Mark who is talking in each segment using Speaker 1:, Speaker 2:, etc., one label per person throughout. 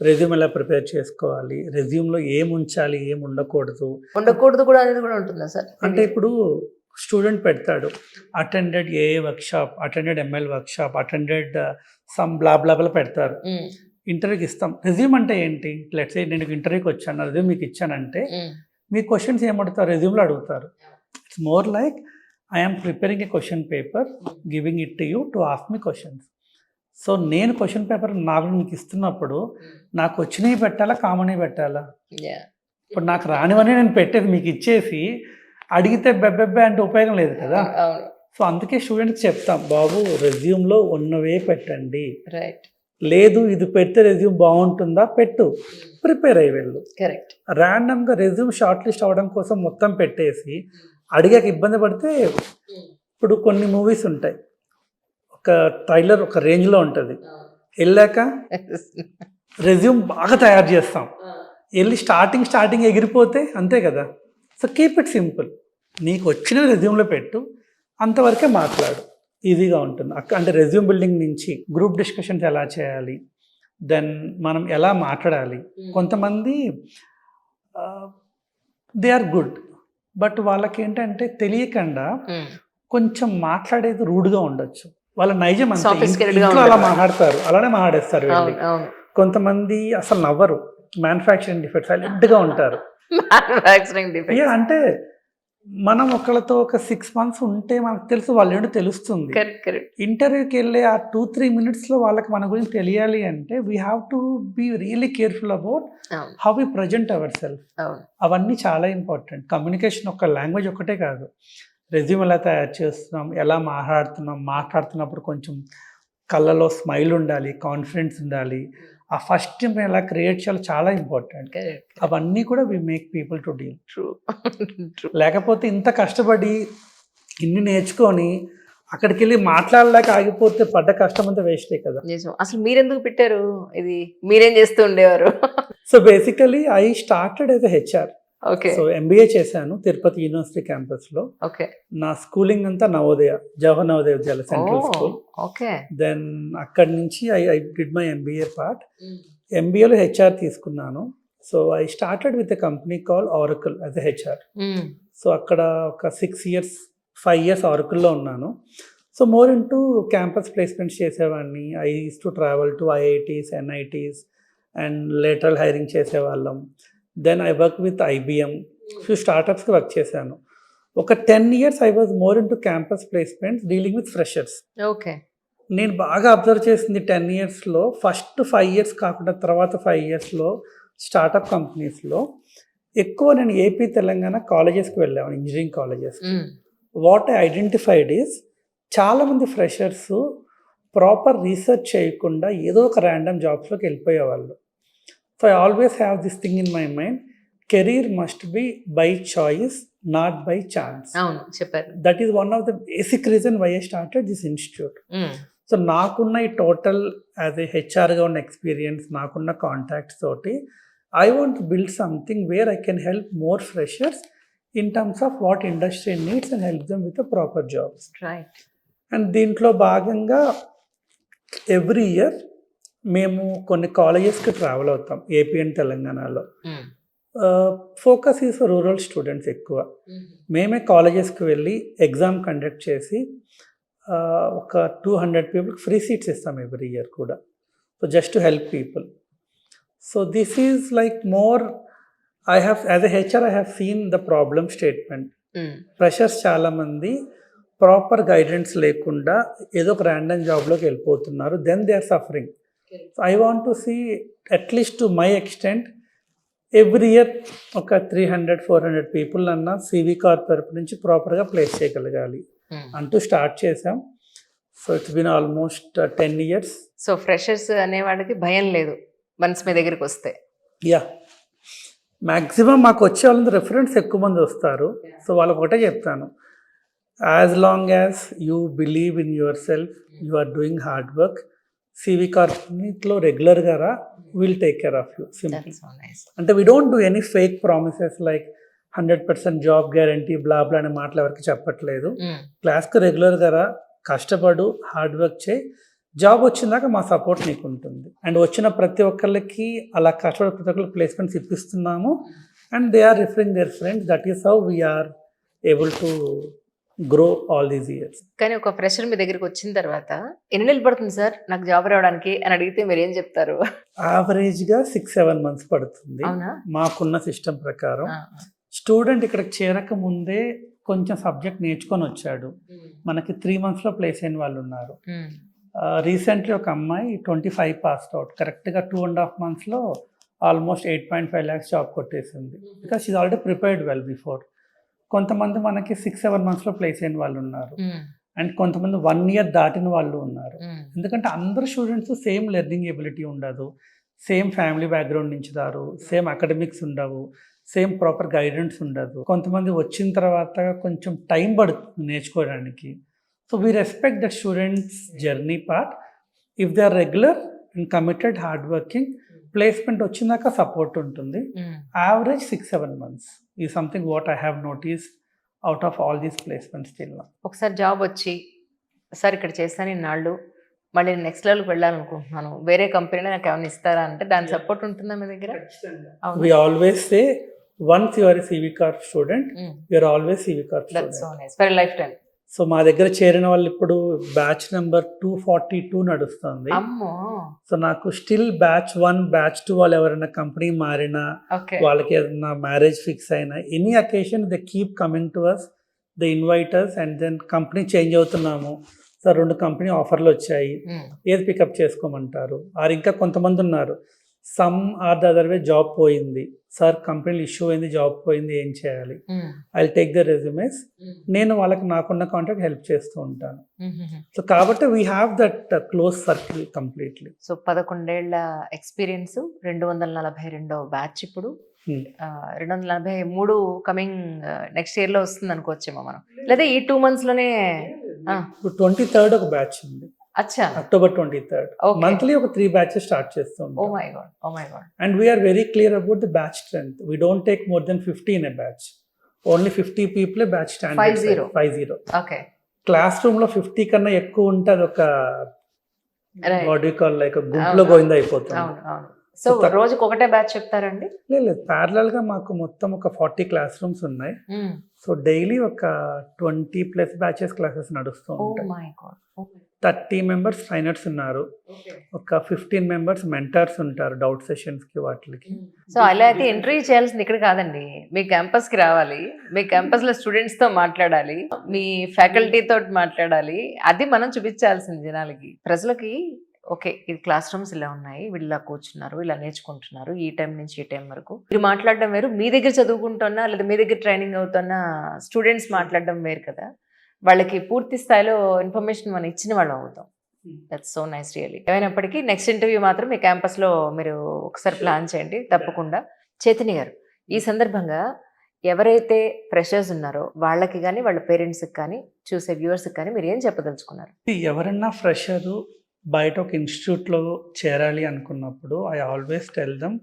Speaker 1: Resume ఎలా prepare చేసుకోవాలి, రెజ్యూమ్లో ఏం ఉంచాలి, ఏం ఉండకూడదు.
Speaker 2: ఉండకూడదు కూడా అనేది కూడా ఉంటుందా సార్?
Speaker 1: అంటే ఇప్పుడు స్టూడెంట్ పెడతాడు, attended AA workshop, attended ML workshop, attended some బ్లాబ్లాబులు పెడతారు. ఇంటర్వ్యూకి ఇస్తాం. రెజ్యూమ్ అంటే ఏంటి? లెట్స్ సే నేను ఇంటర్వ్యూకి వచ్చాను, రెజ్యూమ్ మీకు ఇచ్చానంటే మీ క్వశ్చన్స్ ఏమడుగుతారు? రెజ్యూమ్లో అడుగుతారు. It's more like I'm preparing A question paper, giving it to you to ask me questions. So నేను క్వశ్చన్ పేపర్ నాకు మీకు ఇస్తున్నప్పుడు నాకు వచ్చినవి పెట్టాలా, కామన్వి పెట్టాలా? ఇప్పుడు నాకు రానివని నేను పెట్టేది మీకు ఇచ్చేసి అడిగితే బెబ్బెబ్బే అంటే ఉపయోగం లేదు కదా. సో అందుకే స్టూడెంట్కి చెప్తాం, బాబు రెజ్యూమ్లో ఉన్నవే పెట్టండి.
Speaker 2: రైట్.
Speaker 1: లేదు ఇది పెడితే రెజ్యూమ్ బాగుంటుందా, పెట్టు, ప్రిపేర్ అయ్యి వెళ్ళు.
Speaker 2: కరెక్ట్.
Speaker 1: ర్యాండమ్గా రెజ్యూమ్ షార్ట్ లిస్ట్ అవ్వడం కోసం మొత్తం పెట్టేసి అడిగాక ఇబ్బంది పడితే, ఇప్పుడు కొన్ని మూవీస్ ఉంటాయి, ఒక ట్రైలర్ ఒక రేంజ్లో ఉంటుంది, వెళ్ళాక రెజ్యూమ్ బాగా తయారు చేస్తాం, వెళ్ళి స్టార్టింగ్ ఎగిరిపోతే అంతే కదా. సో కీప్ ఇట్ సింపుల్, నీకు వచ్చిన రెజ్యూమ్లో పెట్టు, అంతవరకే మాట్లాడు, ఈజీగా ఉంటుంది. అంటే రెజ్యూమ్ బిల్డింగ్ నుంచి గ్రూప్ డిస్కషన్స్ ఎలా చేయాలి, దెన్ మనం ఎలా మాట్లాడాలి. కొంతమంది దే ఆర్ గుడ్, బట్ వాళ్ళకి ఏంటంటే తెలియకుండా కొంచెం మాట్లాడేది రూడ్గా ఉండొచ్చు. వాళ్ళ నైజం అంతే, ఇంట్లో అలా మాట్లాడతారు, అలానే మాట్లాడేస్తారు వెళ్ళి. కొంతమంది అసలు నవ్వరు, మ్యానుఫ్యాక్చరింగ్ డిఫెక్ట్, సైలెంట్గా ఉంటారు. అంటే మనం ఒకళ్ళతో ఒక 6 months ఉంటే మనకు తెలుసు వాళ్ళు ఏంటో తెలుస్తుంది. ఇంటర్వ్యూకి వెళ్ళే ఆ 2-3 minutesలో వాళ్ళకి మన గురించి తెలియాలి అంటే we have to be really careful about how we present our self. అవన్నీ చాలా ఇంపార్టెంట్. కమ్యూనికేషన్ ఒక లాంగ్వేజ్ ఒకటే కాదు, రెజ్యూమ్ ఎలా తయారు చేస్తున్నాం, ఎలా మాట్లాడుతున్నప్పుడు కొంచెం కళ్ళలో స్మైల్ ఉండాలి, కాన్ఫిడెన్స్ ఉండాలి, ఆ ఫస్ట్ ఎలా క్రియేట్ చేయాలో చాలా ఇంపార్టెంట్. అవన్నీ కూడా we make people to deal. లేకపోతే ఇంత కష్టపడి ఇన్ని నేర్చుకొని అక్కడికి వెళ్ళి మాట్లాడలేక ఆగిపోతే పడ్డ కష్టం అంతా వేస్టే కదా.
Speaker 2: అసలు మీరెందుకు పెట్టారు ఇది? మీరేం చేస్తూ ఉండేవారు?
Speaker 1: So basically I started as a HR. So MBA చేశాను తిరుపతి యూనివర్సిటీ క్యాంపస్లో. నా స్కూలింగ్ అంతా Navodaya, Jawahar Navodaya Vidyalaya central school. Then అక్కడి నుంచి I did my MBA part. ఎంబీఏలో హెచ్ఆర్ తీసుకున్నాను. So I started with a company call Oracle as a HR. So అక్కడ ఒక 5 years ఆరకల్లో ఉన్నాను. So more into campus placements చేసేవాడిని. I use to travel to IITs, NITs and lateral hiring చేసేవాళ్ళం. Then I work with IBM, few స్టార్టప్స్కి work చేశాను. ఒక 10 years I was more into campus placements dealing with freshers. నేను బాగా observe చేసింది 10 yearsలో first 5 years కాకుండా తర్వాత 5 yearsలో స్టార్టప్ కంపెనీస్లో ఎక్కువ నేను ఏపీ తెలంగాణ కాలేజెస్కి వెళ్ళాను, engineering colleges. What I identified is చాలామంది ఫ్రెషర్స్ ప్రాపర్ రీసెర్చ్ చేయకుండా ఏదో ఒక ర్యాండమ్ జాబ్స్లోకి వెళ్ళిపోయేవాళ్ళు. So I always have this thing in my mind, career must be by choice, not by chance. That is one of the basic reason why I started this institute. So నాకున్న ఈ total as a హెచ్ఆర్గా ఉన్న experience, నాకున్న contacts తోటి I want build something where I can help more freshers in terms of what industry needs and help them with proper jobs. And దీంట్లో భాగంగా every year మేము కొన్ని కాలేజెస్కి travel అవుతాం AP and తెలంగాణలో. Focus is rural students ఎక్కువ. మేమే కాలేజెస్కి వెళ్ళి exam conduct చేసి ఒక 200 పీపుల్కి ఫ్రీ సీట్స్ ఇస్తాం ఎవ్రీ ఇయర్ కూడా. So just to help people. So this is like more I have as a HR I have seen the problem statement. Freshers చాలామంది proper guidance లేకుండా ఏదో ఒక ర్యాండమ్ జాబ్లోకి వెళ్ళిపోతున్నారు, then they are suffering. So I want to see at least to my extent every year ఒక 300-400 people అన్న CV Corp తరపు నుంచి ప్రాపర్గా ప్లేస్ చేయగలగాలి అంటూ స్టార్ట్ చేసాం. So it's been almost 10 years.
Speaker 2: So freshers అనేవాడికి భయం లేదు వన్స్ మీ దగ్గరికి వస్తే.
Speaker 1: యా, మ్యాక్సిమం మాకు వచ్చే వాళ్ళంతా రెఫరెన్స్ ఎక్కువ మంది వస్తారు. సో వాళ్ళకి ఒకటే చెప్తాను, as long as you believe in yourself, you are doing hard work, CV కార్పొరేట్లో రెగ్యులర్గా రా, will take care of you. Simple. అంటే we don't do any fake promises like 100% job guarantee bla bla అనే మాటలు ఎవరికి చెప్పట్లేదు. క్లాస్కి రెగ్యులర్గా రా, కష్టపడు, హార్డ్ వర్క్ చేయి, జాబ్ వచ్చిందాక మా సపోర్ట్ మీకు ఉంటుంది. అండ్ వచ్చిన ప్రతి ఒక్కళ్ళకి అలా కష్టపడే ప్రతి ఒక్కరికి ప్లేస్మెంట్స్ ఇప్పిస్తున్నాము. And they are referring their friends. That is how we're able to grow all these years.
Speaker 2: కానీ ఒక ఫ్రెషర్ మీ దగ్గరికి వచ్చిన తర్వాత ఎన్ని నెలలు పడుతుంది సార్ నాకు జాబ్ రావడానికి అని అడిగితే మీరు ఏం చెప్తారు?
Speaker 1: యావరేజ్గా 6-7 months పడుతుంది
Speaker 2: అవునా?
Speaker 1: మాకున్న సిస్టమ్ ప్రకారం. స్టూడెంట్ ఇక్కడికి చేరక ముందే కొంచెం సబ్జెక్ట్ నేర్చుకొని వచ్చాడు, మనకి 3 monthsలో ప్లేస్ అయిన వాళ్ళు ఉన్నారు. రీసెంట్లీ ఒక అమ్మాయి 25 పాస్డ్ అవుట్, కరెక్ట్గా 2.5 monthsలో ఆల్మోస్ట్ 8.5 lakhs జాబ్ కొట్టేసింది. Because she already prepared well before. కొంతమంది మనకి 6-7 monthsలో ప్లేస్ అయిన వాళ్ళు ఉన్నారు. అండ్ కొంతమంది 1 year దాటిన వాళ్ళు ఉన్నారు. ఎందుకంటే అందరు స్టూడెంట్స్ సేమ్ లెర్నింగ్ ఎబిలిటీ ఉండదు, సేమ్ ఫ్యామిలీ బ్యాక్గ్రౌండ్ నుంచి రారు, సేమ్ అకాడమిక్స్ ఉండవు, సేమ్ ప్రాపర్ గైడెన్స్ ఉండదు. కొంతమంది వచ్చిన తర్వాత కొంచెం టైం పడుతుంది నేర్చుకోవడానికి. So we respect that students journey part. If they are regular and committed hard working, placement వచ్చినాక సపోర్ట్ ఉంటుంది. యావరేజ్ 6-7 months ఈ something what I have noticed out of all these placements still now.
Speaker 2: ఒకసారి job వచ్చి sir ఇక్కడ చేస్తాను ఇన్నాళ్ళు, మళ్ళీ next లెవెల్కి వెళ్ళాలనుకుంటున్నాను, వేరే కంపెనీలో నాకు ఏమైనా ఇస్తారా అంటే దాని సపోర్ట్ ఉంటుందా మీ దగ్గర?
Speaker 1: We always say once you are a CV Corp student, you are always CV Corp student.
Speaker 2: That's so nice. For a lifetime.
Speaker 1: So మా దగ్గర చేరిన వాళ్ళు ఇప్పుడు బ్యాచ్ నెంబర్ 242 నడుస్తుంది.
Speaker 2: అమ్మో.
Speaker 1: సో నాకు స్టిల్ బ్యాచ్ 1, బ్యాచ్ 2 వాళ్ళు ఎవరైనా కంపెనీ మారినా, వాళ్ళకి ఏదైనా మ్యారేజ్ ఫిక్స్ అయినా, any occasion they keep coming to us, they invite us. And then company change అవుతున్నాము సార్, 2 కంపెనీ ఆఫర్లు వచ్చాయి, ఏది పికప్ చేసుకోమంటారు? ఆర్ ఇంకా కొంతమంది ఉన్నారు, some are the other way job పోయింది సార్, కంపెనీలు ఇష్యూ అయింది, జాబ్ పోయింది, ఏం చేయాలి? I will take the resumes. నేను వాళ్ళకి నాకున్న కాంటాక్ట్ హెల్ప్ చేస్తూ ఉంటాను. సో కాబట్టి we have that close circle completely.
Speaker 2: So 11 ఏళ్ల ఎక్స్పీరియన్స్, 242వ బ్యాచ్, ఇప్పుడు 243 కమింగ్ నెక్స్ట్ ఇయర్ లో వస్తుంది అనుకోవచ్చేమో మనం, లేదా ఈ 2 months లోనే?
Speaker 1: 23rd ఒక బ్యాచ్ ఉంది.
Speaker 2: అచ్చా,
Speaker 1: October 23rd. మంత్లీ ఒక 3 batches స్టార్ట్ చేస్తాం.
Speaker 2: Oh my god, oh my god.
Speaker 1: And we are very clear about the batch strength. We don't take more than 50 in a batch. Only 50 people batch standard. 50.
Speaker 2: Okay.
Speaker 1: Classroom లో 50 కన్నా ఎక్కువ ఉంటే అది ఒక body call like గుంపులో గోయిందా అయిపోతుంది.
Speaker 2: So రోజుకి ఒకటే బ్యాచ్ చెప్తారండి?
Speaker 1: లేదు, ప్యారలల్ గా మాకు మొత్తం ఒక 40 క్లాస్ రూమ్స్ ఉన్నాయి. సో డైలీ ఒక 20+ బ్యాచెస్ క్లాసెస్ నడుస్తూ ఉంటాయి. 30 members ట్రైనర్స్ ఉన్నారు, ఒక 15 members మెంటర్స్ ఉంటారు డౌట్ సెషన్స్ కి వాటికి.
Speaker 2: సో అలా అయితే ఇంటర్వ్యూ చేయాల్సింది ఇక్కడ కాదండి, మీ క్యాంపస్ కి రావాలి, మీ క్యాంపస్ లో స్టూడెంట్స్ తో మాట్లాడాలి, మీ ఫ్యాకల్టీ తోటి మాట్లాడాలి, అది మనం చూపించాల్సింది జనాలకి, ప్రజలకి. ఓకే, ఇది క్లాస్ రూమ్స్ ఇలా ఉన్నాయి, వీళ్ళు ఇలా కూర్చున్నారు, ఇలా నేర్చుకుంటున్నారు, ఈ టైం నుంచి ఈ టైం వరకు. మీరు మాట్లాడడం వేరు, మీ దగ్గర చదువుకుంటున్నా లేదా మీ దగ్గర ట్రైనింగ్ అవుతున్న స్టూడెంట్స్ మాట్లాడడం వేరు కదా. వాళ్ళకి పూర్తి స్థాయిలో ఇన్ఫర్మేషన్ మనం ఇచ్చిన వాళ్ళం అవుతాం. That's so nice really. ఏమైనప్పటికీ నెక్స్ట్ ఇంటర్వ్యూ మాత్రం మీ క్యాంపస్లో మీరు ఒకసారి ప్లాన్ చేయండి తప్పకుండా. చైతన్య గారు, ఈ సందర్భంగా ఎవరైతే ఫ్రెషర్స్ ఉన్నారో వాళ్ళకి కానీ వాళ్ళ పేరెంట్స్కి కానీ చూసే వ్యూవర్స్కి కానీ మీరు ఏం చెప్పదలుచుకున్నారు?
Speaker 1: ఎవరన్నా ఫ్రెషరు బయట ఒక ఇన్స్టిట్యూట్లో చేరాలి అనుకున్నప్పుడు I always tell them,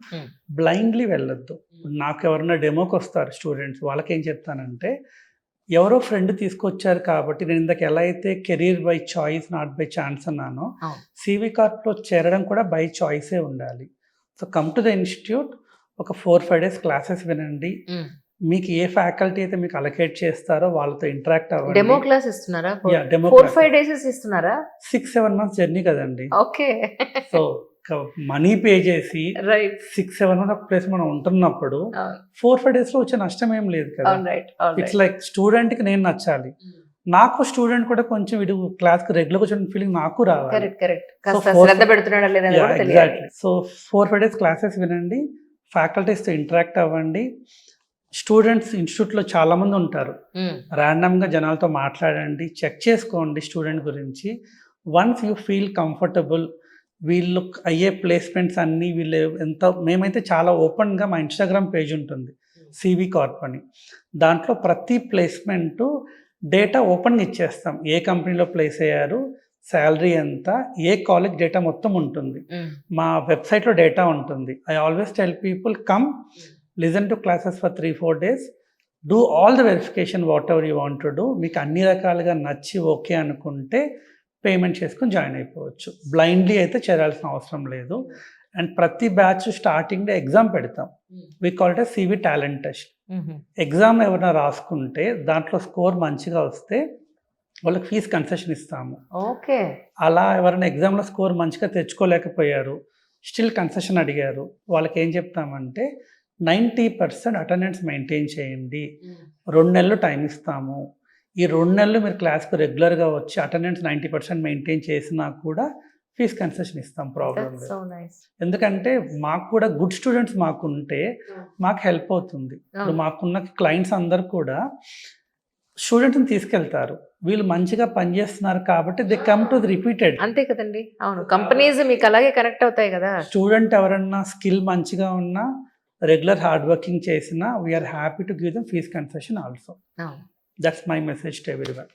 Speaker 1: blindly వెళ్ళొద్దు. నాకు ఎవరన్నా డెమోకి వస్తారు స్టూడెంట్స్, వాళ్ళకి ఏం చెప్తానంటే, ఎవరో ఫ్రెండ్ తీసుకొచ్చారు కాబట్టి, నేను ఇందాక ఎలా అయితే career by choice not by chance అన్నానో, CV Corpలో చేరడం కూడా బై చాయిసే ఉండాలి. So come to the institute, ఒక 4-5 days క్లాసెస్ వినండి, మీకు ఏ ఫ్యాకల్టీ అయితే మీకు అలొకేట్ చేస్తారో వాళ్ళతో ఇంటరాక్ట్ అవ్వండి.
Speaker 2: డెమో క్లాస్ ఇస్తున్నారా? 4-5 days ఇస్తున్నారా?
Speaker 1: 6-7 months జర్నీ కదండి.
Speaker 2: ఓకే.
Speaker 1: సో మనీ పే చేసి 6-7 months ఒక ప్లేస్ మనం ఉంటున్నప్పుడు 4-5 days లో వచ్చే నష్టం ఏం లేదు కదా. ఇట్స్ లైక్ స్టూడెంట్ కి నేను నచ్చాలి, నాకు స్టూడెంట్ కూడా కొంచెం వీడు క్లాస్ కి రెగ్యులర్ వచ్చిన ఫీలింగ్ నాకు రావాలి. సో 4-5 days క్లాసెస్ వినండి, ఫ్యాకల్టీస్తో ఇంటరాక్ట్ అవ్వండి. స్టూడెంట్స్ ఇన్స్టిట్యూట్లో చాలా మంది ఉంటారు, ర్యాండమ్గా జనాలతో మాట్లాడండి, చెక్ చేసుకోండి స్టూడెంట్ గురించి. వన్స్ యూ ఫీల్ కంఫర్టబుల్, వీళ్ళు అయ్యే ప్లేస్మెంట్స్ అన్నీ వీళ్ళు ఎంత, మేమైతే చాలా ఓపెన్గా మా ఇన్స్టాగ్రామ్ పేజ్ ఉంటుంది CV Corp అని, దాంట్లో ప్రతి ప్లేస్మెంటు డేటా ఓపెన్గా ఇచ్చేస్తాం. ఏ కంపెనీలో ప్లేస్ అయ్యారు, శాలరీ ఎంత, ఏ కాలేజ్ డేటా మొత్తం ఉంటుంది. మా వెబ్సైట్లో డేటా ఉంటుంది. I always tell people, come listen to classes for 3-4 days, do all the verification what ever you want to do. మీకు అన్ని రకాలుగా నచ్చి ఓకే అనుకుంటే పేమెంట్ చేసుకొని జాయిన్ అయిపోవచ్చు. బ్లైండ్లీ అయితే చేరాల్సిన అవసరం లేదు. అండ్ ప్రతి బ్యాచ్ స్టార్టింగ్లో ఎగ్జామ్ పెడతాం. We call it CV talent test. Exam ఎవరైనా రాసుకుంటే దాంట్లో స్కోర్ మంచిగా వస్తే వాళ్ళకి ఫీజు కన్సెషన్ ఇస్తాము.
Speaker 2: ఓకే.
Speaker 1: అలా ఎవరైనా ఎగ్జామ్లో స్కోర్ మంచిగా తెచ్చుకోలేకపోయారు, స్టిల్ కన్సెషన్ అడిగారు, వాళ్ళకి ఏం చెప్తామంటే 90% అటెండెన్స్ మెయింటైన్ చేయండి, 2 నెలలు టైం ఇస్తాము. ఈ 2 నెలలు మీరు క్లాస్కి రెగ్యులర్గా వచ్చి అటెండెన్స్ 90% మెయింటైన్ చేసినా కూడా ఫీజ్ కన్సెషన్ ఇస్తాం. ప్రాబ్లం లేదు. ఎందుకంటే మాకు కూడా గుడ్ స్టూడెంట్స్ మాకుంటే మాకు హెల్ప్ అవుతుంది. ఇప్పుడు మాకున్న క్లయింట్స్ అందరు కూడా స్టూడెంట్స్ని తీసుకెళ్తారు, వీళ్ళు మంచిగా పనిచేస్తున్నారు కాబట్టి దే కమ్ టు రిపీటెడ్.
Speaker 2: అంతే కదండి. అవును, కంపెనీస్ మీకు అలాగే కనెక్ట్ అవుతాయి కదా.
Speaker 1: స్టూడెంట్ ఎవరన్నా స్కిల్ మంచిగా ఉన్నా, రెగ్యులర్ హార్డ్ వర్కింగ్ చేసినా, we are happy to give them fees concession also. That's my message to everyone.